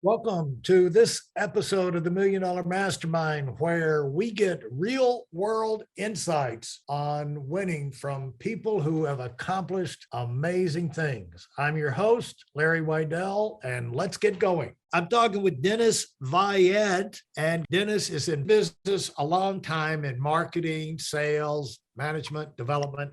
Welcome to this episode of the Million Dollar Mastermind, where we get real world insights on winning from people who have accomplished amazing things. I'm your host, Larry Weidel, and let's get going. I'm talking with Dennis Vaillant, and Dennis is in business a long time in marketing, sales, management, development,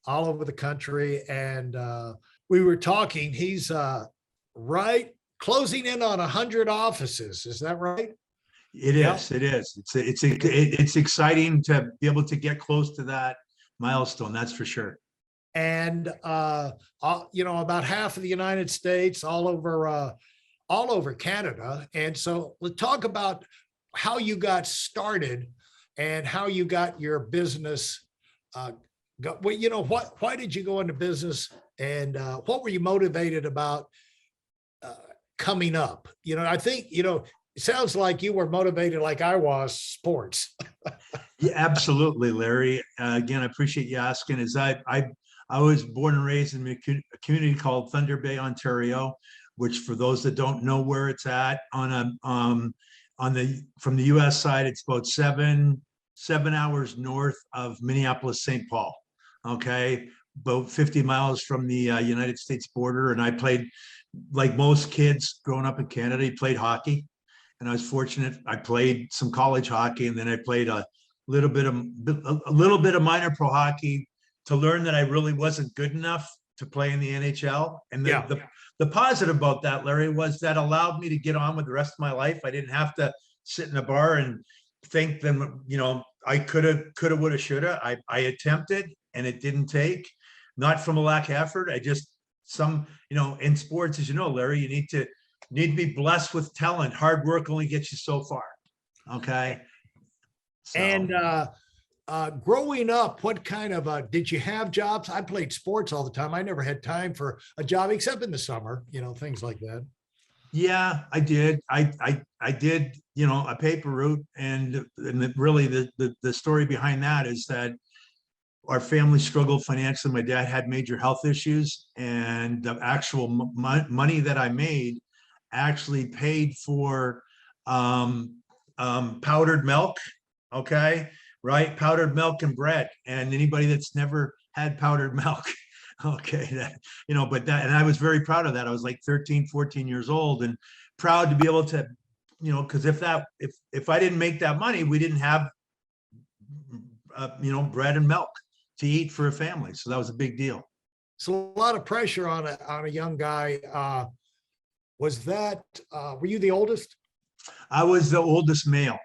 all over the country. And we were talking, he's right closing in on 100 offices. Is that right? It is. It is. It's exciting to be able to get close to that milestone. That's for sure. And about half of the United States, all over Canada. And so let's talk about how you got started and how you got your business. Why did you go into business, and what were you motivated about coming up? I think, it sounds like you were motivated like I was, sports. Yeah, absolutely, Larry. Again, I appreciate you asking. I was born and raised in a community called Thunder Bay, Ontario, which, for those that don't know where it's at, from the U.S. side, it's about seven hours north of Minneapolis, St. Paul. Okay, about 50 miles from the United States border. And I played, like most kids growing up in Canada, he played hockey. And I was fortunate. I played some college hockey, and then I played a little bit of minor pro hockey to learn that I really wasn't good enough to play in the NHL. And the positive about that, Larry, was that allowed me to get on with the rest of my life. I didn't have to sit in a bar and think that, I coulda, woulda, shoulda. I attempted, and it didn't take, not from a lack of effort. In sports, as you know, Larry, you need to be blessed with talent. Hard work only gets you so far. Okay. So. And growing up, what kind of did you have jobs? I played sports all the time. I never had time for a job except in the summer, things like that. Yeah, I did. I did, a paper route, and really the story behind that is that our family struggled financially. My dad had major health issues, and the actual money that I made actually paid for powdered milk. Okay, right? Powdered milk and bread. And anybody that's never had powdered milk, okay, and I was very proud of that. I was like 13, 14 years old, and proud to be able to, because if I didn't make that money, we didn't have, bread and milk to eat for a family. So that was a big deal. So a lot of pressure on a young guy. Were you the oldest? I was the oldest male.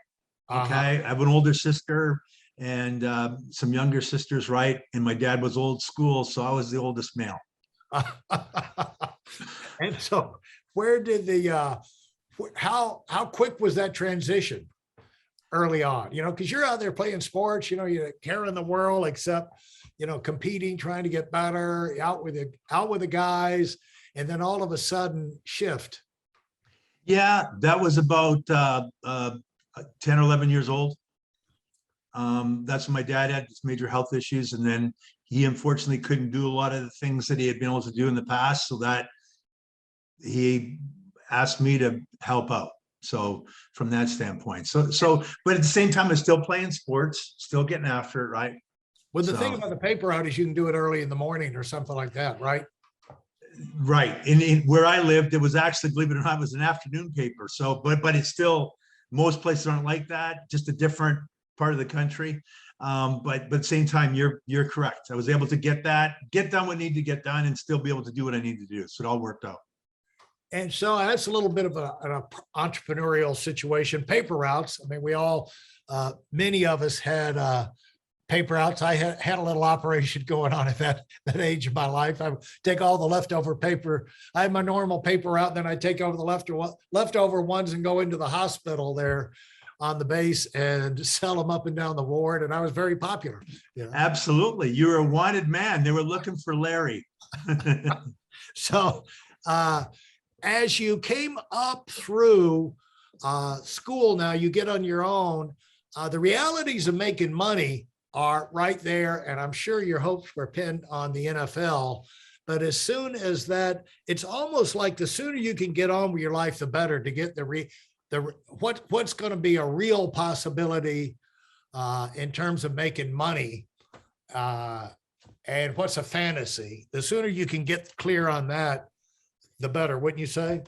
Okay. Uh-huh. I have an older sister and some younger sisters, right? And my dad was old school, so I was the oldest male. And so where did how quick was that transition early on? Because you're out there playing sports, you're carrying the world, except, competing, trying to get better, out with the guys, and then all of a sudden shift. Yeah, that was about 10 or 11 years old. That's when my dad had major health issues, and then he unfortunately couldn't do a lot of the things that he had been able to do in the past, so that he asked me to help out. So from that standpoint, but at the same time, I'm still playing sports, still getting after it, right? Well, the thing about the paper route is you can do it early in the morning or something like that, right? Right. In where I lived, it was actually, believe it or not, it was an afternoon paper. So, but it's still, most places aren't like that, just a different part of the country. But at the same time, you're correct. I was able to get done what needed to get done, and still be able to do what I need to do. So it all worked out. And so that's a little bit of an entrepreneurial situation. Paper routes. I mean, we all, many of us had paper routes. I had a little operation going on at that age of my life. I would take all the leftover paper. I had my normal paper route, then I take over the leftover ones and go into the hospital there on the base and sell them up and down the ward. And I was very popular. Absolutely. You were a wanted man. They were looking for Larry. So, as you came up through school, now you get on your own, the realities of making money are right there. And I'm sure your hopes were pinned on the NFL. But as soon as that, it's almost like the sooner you can get on with your life, the better to get what's going to be a real possibility in terms of making money, and what's a fantasy. The sooner you can get clear on that, the better, wouldn't you say?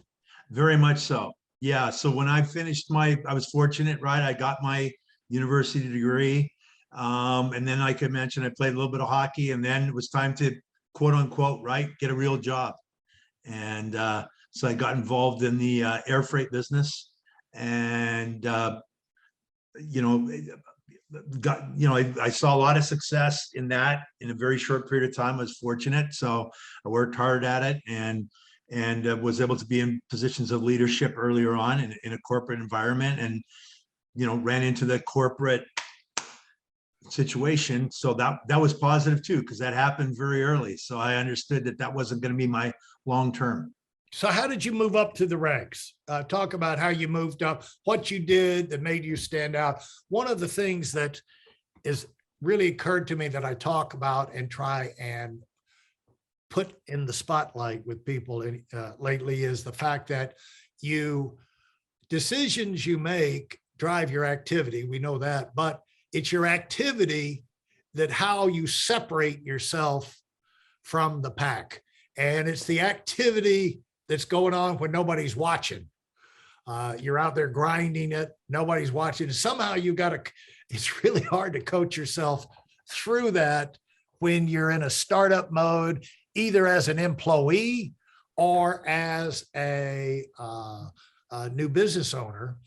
Very much so. Yeah. So when I finished I was fortunate, right? I got my university degree. And then, like I mentioned, I played a little bit of hockey, and then it was time to, quote unquote, right, get a real job. And so I got involved in the air freight business, and you know, I saw a lot of success in that in a very short period of time. I was fortunate, so I worked hard at it, and was able to be in positions of leadership earlier on in a corporate environment, and ran into the corporate situation. So that was positive too, because that happened very early. So I understood that wasn't going to be my long term. So how did you move up to the ranks? Talk about how you moved up, what you did that made you stand out. One of the things that is really occurred to me that I talk about and try and put in the spotlight with people lately is the fact that decisions you make drive your activity. We know that, but it's your activity that how you separate yourself from the pack. And it's the activity that's going on when nobody's watching. You're out there grinding it, nobody's watching. And somehow it's really hard to coach yourself through that when you're in a startup mode, either as an employee or as a new business owner.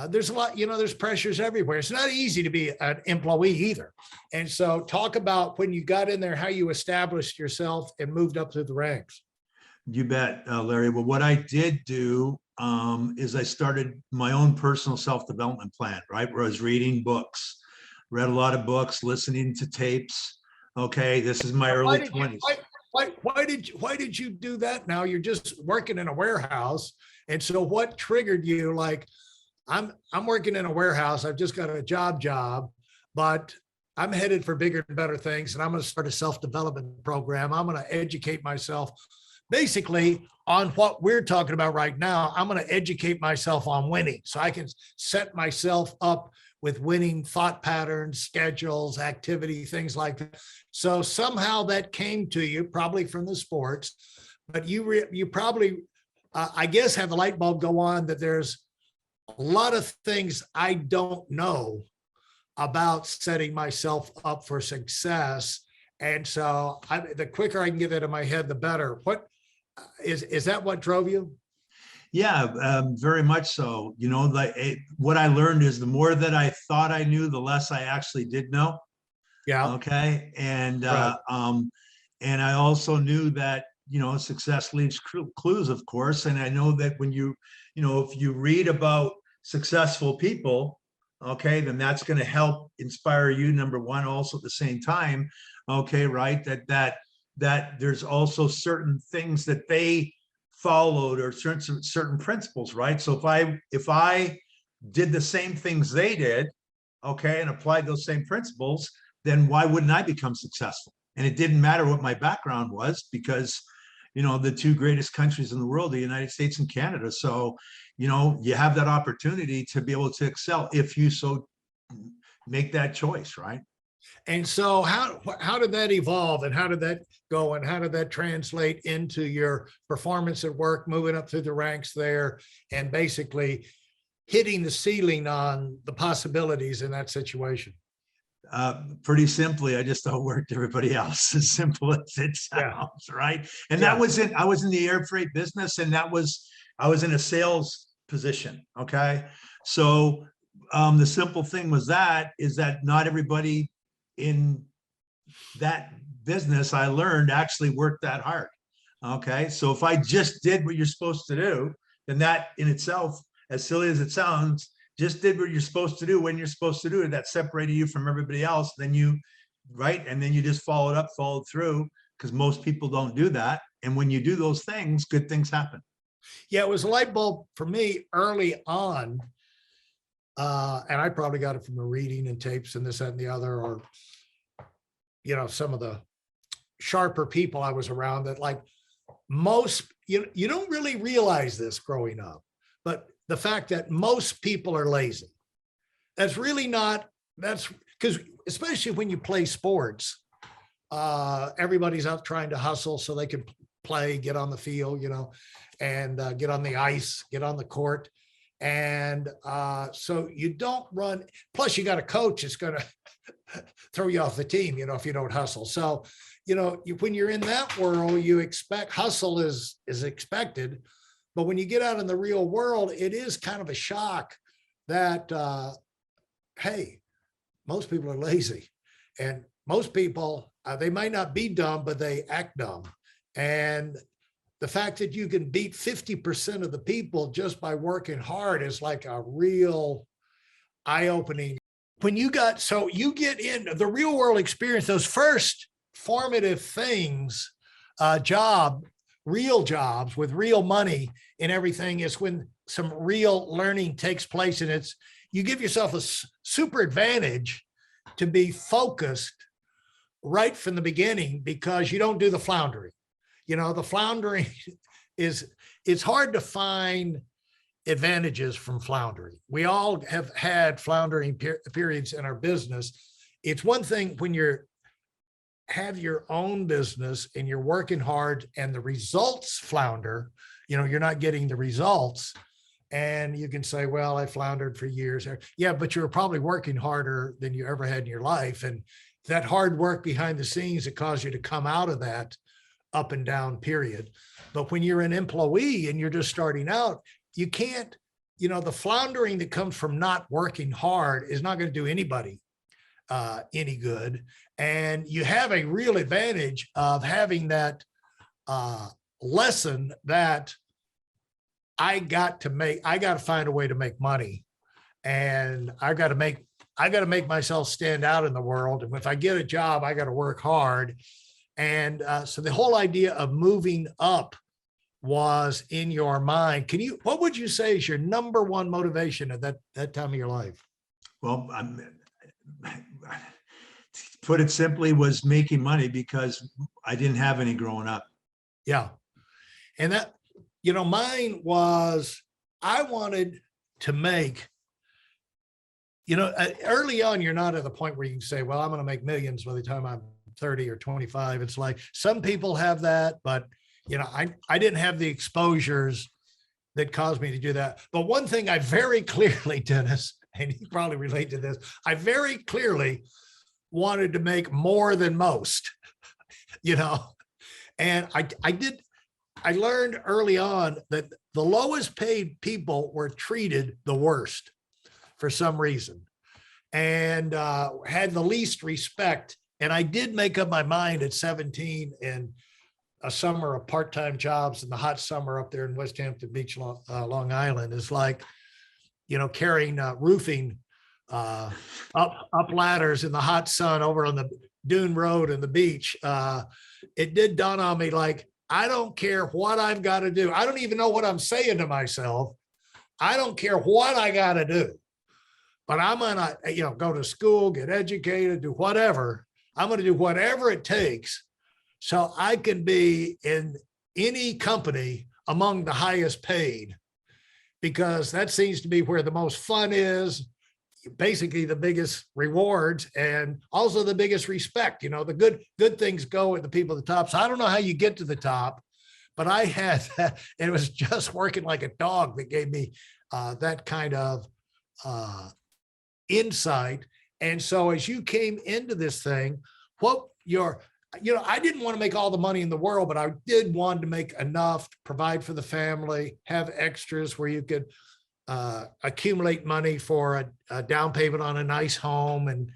There's a lot, there's pressures everywhere. It's not easy to be an employee either. And so talk about when you got in there, how you established yourself and moved up through the ranks. You bet, Larry. Well, what I did do is I started my own personal self-development plan, right? Where I was reading books, read a lot of books, listening to tapes. Okay, this is my early 20s. Why did you do that? Now you're just working in a warehouse. And so what triggered you? Like, I'm working in a warehouse. I've just got a job, but I'm headed for bigger and better things. And I'm going to start a self-development program. I'm going to educate myself basically on what we're talking about right now. I'm going to educate myself on winning so I can set myself up with winning thought patterns, schedules, activity, things like that. So somehow that came to you, probably from the sports, but you probably, I guess, have the light bulb go on that there's a lot of things I don't know about setting myself up for success. And so the quicker I can get that in my head, the better. What is that what drove you? Yeah, very much so. What I learned is the more that I thought I knew, the less I actually did know. Yeah. Okay. And right. And I also knew that success leaves clues, of course. And I know that when if you read about successful people, okay, then that's going to help inspire you. Number one, also at the same time, okay, right, that there's also certain things that they followed, or certain principles, right? So if I did the same things they did, okay, and applied those same principles, then why wouldn't I become successful? And it didn't matter what my background was, because the two greatest countries in the world, the United States and Canada. So you have that opportunity to be able to excel if you so make that choice, right? And so how did that evolve, and how did that go, and how did that translate into your performance at work, moving up through the ranks there, and basically hitting the ceiling on the possibilities in that situation? Pretty simply, I just outworked everybody else, as simple as it sounds, right? And I was in the air freight business, and I was in a sales position. Okay. So the simple thing is that not everybody in that business, I learned, actually worked that hard. Okay. So if I just did what you're supposed to do, then that in itself, as silly as it sounds, just did what you're supposed to do when you're supposed to do it, that separated you from everybody else. Then you just followed through, because most people don't do that. And when you do those things, good things happen. Yeah, it was a light bulb for me early on. And I probably got it from the reading and tapes and this, that, and the other, or, some of the sharper people I was around that like most, you don't really realize this growing up, but the fact that most people are lazy, that's really not, that's because especially when you play sports, everybody's out trying to hustle so they can play, get on the field, and get on the ice, get on the court. And so you don't run. Plus, you got a coach that's going to throw you off the team, if you don't hustle. So, when you're in that world, you expect hustle is expected. But when you get out in the real world, it is kind of a shock that, hey, most people are lazy, and most people, they might not be dumb, but they act dumb. And the fact that you can beat 50% of the people just by working hard is like a real eye-opening. When you get in the real world experience, those first formative things, real jobs with real money and everything, is when some real learning takes place. And you give yourself a super advantage to be focused right from the beginning, because you don't do the floundering. The floundering it's hard to find advantages from floundering. We all have had floundering periods in our business. It's one thing when have your own business and you're working hard and the results flounder, you're not getting the results. And you can say, well, I floundered for years. Yeah, but you were probably working harder than you ever had in your life. And that hard work behind the scenes that caused you to come out of that up and down period. But when you're an employee and you're just starting out, you can't, the floundering that comes from not working hard is not going to do anybody any good. And you have a real advantage of having that lesson that I got to find a way to make money, and I got to make myself stand out in the world. And if I get a job, I got to work hard. And so the whole idea of moving up was in your mind. What would you say is your number one motivation at that time of your life? Well, put it simply, was making money, because I didn't have any growing up. Yeah. And that, mine was, I wanted to make, early on, you're not at the point where you can say, well, I'm going to make millions by the time I'm 30 or 25. It's like some people have that, but I didn't have the exposures that caused me to do that. But one thing I very clearly, Dennis, and you probably relate to this, I very clearly wanted to make more than most, and I learned early on that the lowest paid people were treated the worst for some reason, and had the least respect. And I did make up my mind at 17 in a summer of part-time jobs in the hot summer up there in West Hampton Beach, Long Island, is like, carrying roofing up ladders in the hot sun over on the dune road and the beach. It did dawn on me, like, I don't care what I've got to do. I don't even know what I'm saying to myself. I don't care what I got to do, but I'm going to, go to school, get educated, do whatever. I'm going to do whatever it takes so I can be in any company among the highest paid, because that seems to be where the most fun is, basically the biggest rewards, and also the biggest respect. The good things go at the people at the top. So I don't know how you get to the top, but I had that, and it was just working like a dog that gave me that kind of insight. And so as you came into this thing, I didn't want to make all the money in the world, but I did want to make enough to provide for the family, have extras where you could accumulate money for a down payment on a nice home. And,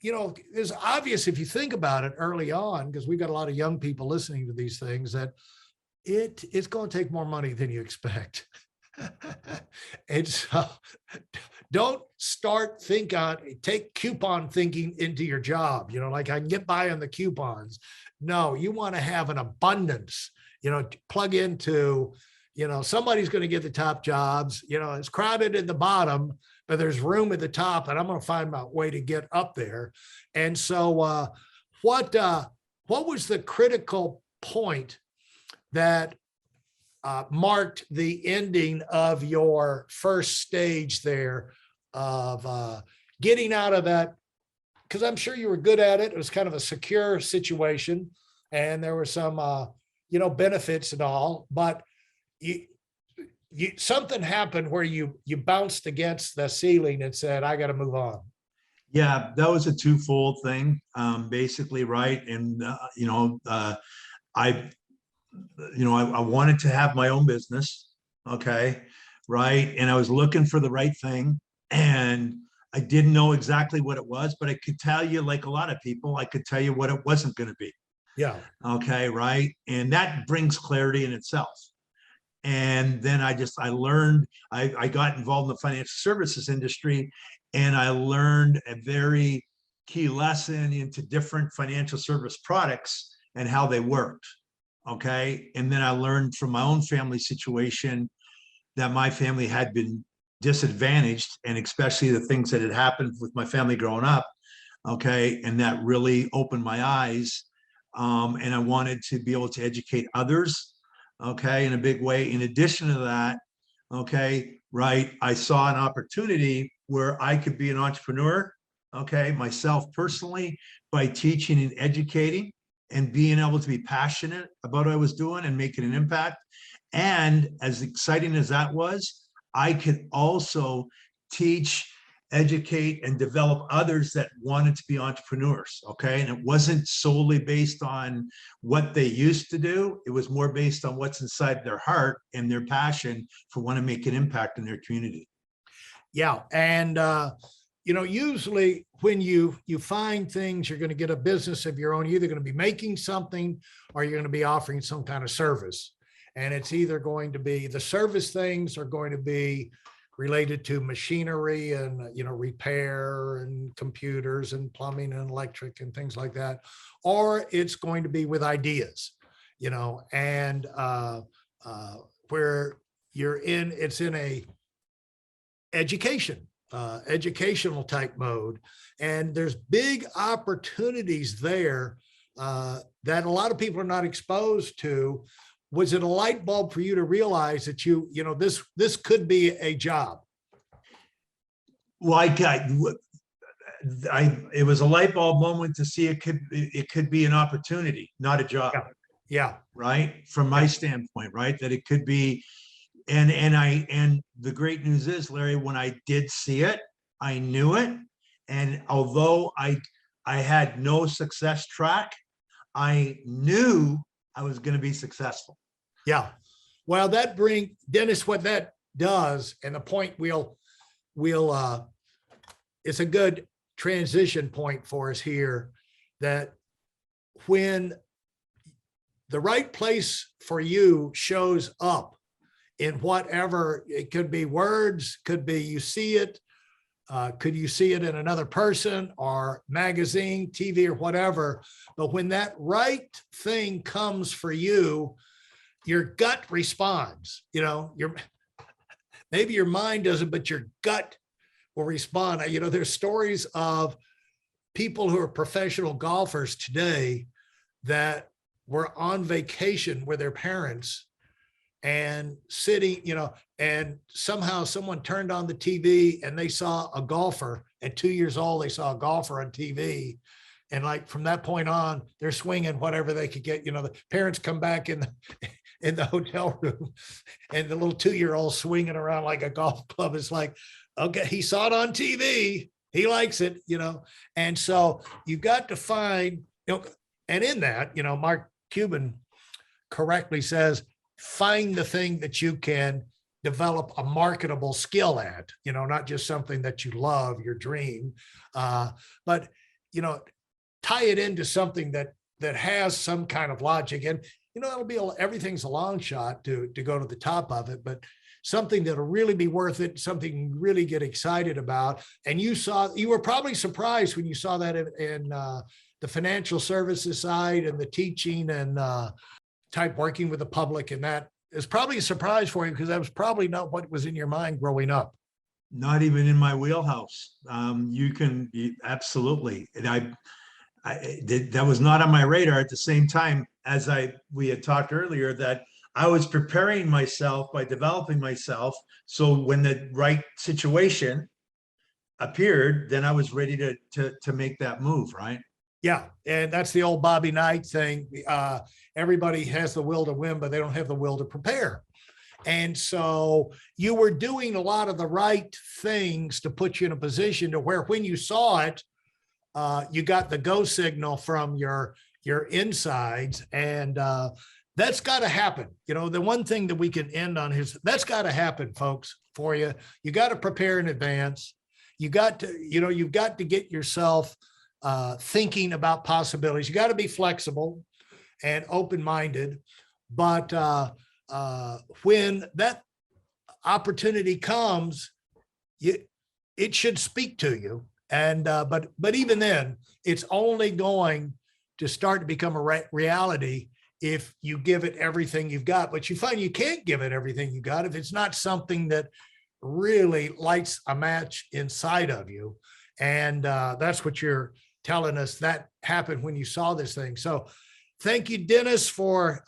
it's obvious if you think about it early on, because we've got a lot of young people listening to these things, that it's going to take more money than you expect. And so don't take coupon thinking into your job, like I can get by on the coupons. No, you want to have an abundance, plug into, somebody's going to get the top jobs, it's crowded at the bottom, but there's room at the top, and I'm going to find my way to get up there. And so what what was the critical point that marked the ending of your first stage there of getting out of that? Because I'm sure you were good at it. It was kind of a secure situation, and there were some, benefits and all. But something happened where you bounced against the ceiling and said, "I got to move on." Yeah, that was a twofold thing, basically, right? And I I wanted to have my own business, okay, right? And I was looking for the right thing, and I didn't know exactly what it was, but I could tell you, like a lot of people, I could tell you what it wasn't going to be. Yeah. Okay, right? And that brings clarity in itself. And then I learned, I got involved in the financial services industry, and I learned a very key lesson into different financial service products and how they worked. Okay. And then I learned from my own family situation that my family had been disadvantaged, and especially the things that had happened with my family growing up. Okay. And that really opened my eyes. And I wanted to be able to educate others, okay, in a big way. In addition to that, okay, right, I saw an opportunity where I could be an entrepreneur, okay, myself personally, by teaching and educating and being able to be passionate about what I was doing and making an impact. And as exciting as that was, I could also teach, educate, and develop others that wanted to be entrepreneurs. Okay. And it wasn't solely based on what they used to do. It was more based on what's inside their heart and their passion for want to make an impact in their community. Yeah. And, usually when you find things, you're going to get a business of your own. You're either going to be making something or you're going to be offering some kind of service. And it's either going to be the service things are going to be related to machinery and, repair and computers and plumbing and electric and things like that, or it's going to be with ideas, and where it's in a educational type mode. And there's big opportunities there that a lot of people are not exposed to. Was it a light bulb for you to realize that this could be a job? Well, it was a light bulb moment to see it could be an opportunity, not a job. Yeah. Right. From my standpoint, right. That it could be. And the great news is, Larry, when I did see it, I knew it. And although I had no success track, I knew I was going to be successful. Yeah. Well, Dennis, what that does, and the point it's a good transition point for us here, that when the right place for you shows up in whatever, it could be words, could be you see it, could you see it in another person or magazine, TV, or whatever. But when that right thing comes for you, your gut responds. Maybe your mind doesn't, but your gut will respond. There's stories of people who are professional golfers today that were on vacation with their parents and sitting, and somehow someone turned on the TV and they saw a golfer at 2 years old. They saw a golfer on TV. And like from that point on, they're swinging whatever they could get. The parents come back in the hotel room and the little 2-year-old swinging around like a golf club. Is like, okay, he saw it on TV. He likes it, And so you've got to find, and in that, Mark Cuban correctly says, find the thing that you can develop a marketable skill at, not just something that you love, your dream, but, tie it into something that has some kind of logic. And, everything's a long shot to go to the top of it, but something that'll really be worth it, something you really get excited about. And you were probably surprised when you saw that in the financial services side and the teaching and type working with the public. And that is probably a surprise for you because that was probably not what was in your mind growing up. Not even in my wheelhouse. You can absolutely. And that was not on my radar. At the same time, as we had talked earlier, that I was preparing myself by developing myself. So when the right situation appeared, then I was ready to make that move, right? Yeah, and that's the old Bobby Knight thing. Everybody has the will to win, but they don't have the will to prepare. And so you were doing a lot of the right things to put you in a position to where when you saw it, you got the go signal from your insides, and that's got to happen. You know, the one thing that we can end on is that's got to happen, folks, for you. You got to prepare in advance. You got to, you've got to get yourself thinking about possibilities. You got to be flexible and open-minded, but when that opportunity comes, it should speak to you. And but even then, it's only going to start to become a reality if you give it everything you've got. But you find you can't give it everything you got if it's not something that really lights a match inside of you. And that's what you're telling us that happened when you saw this thing. So thank you, Dennis, for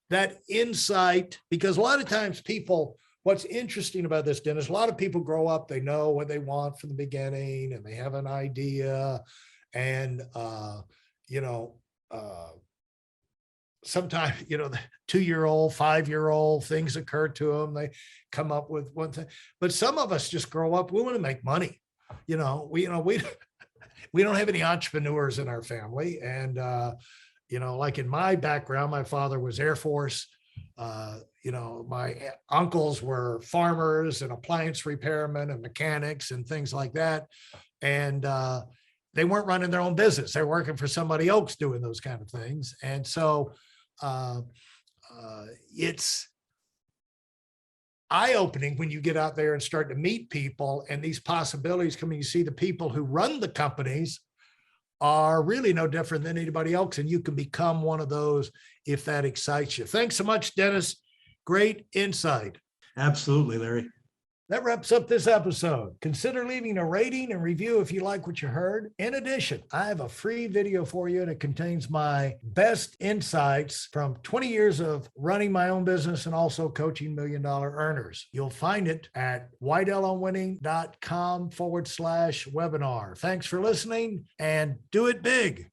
that insight, because a lot of times people, what's interesting about this, Dennis, a lot of people grow up, they know what they want from the beginning and they have an idea. And, sometimes, the 2-year-old, 5-year-old, things occur to them. They come up with one thing, but some of us just grow up. We want to make money. We don't have any entrepreneurs in our family. And, like in my background, my father was Air Force. My uncles were farmers and appliance repairmen and mechanics and things like that. And they weren't running their own business. They're working for somebody else doing those kind of things. And so it's eye-opening when you get out there and start to meet people and these possibilities come in. You see the people who run the companies are really no different than anybody else. And you can become one of those if that excites you. Thanks so much, Dennis. Great insight. Absolutely, Larry. That wraps up this episode. Consider leaving a rating and review if you like what you heard. In addition, I have a free video for you, and it contains my best insights from 20 years of running my own business and also coaching $1 million earners. You'll find it at whiteelonwinning.com/webinar. Thanks for listening, and do it big.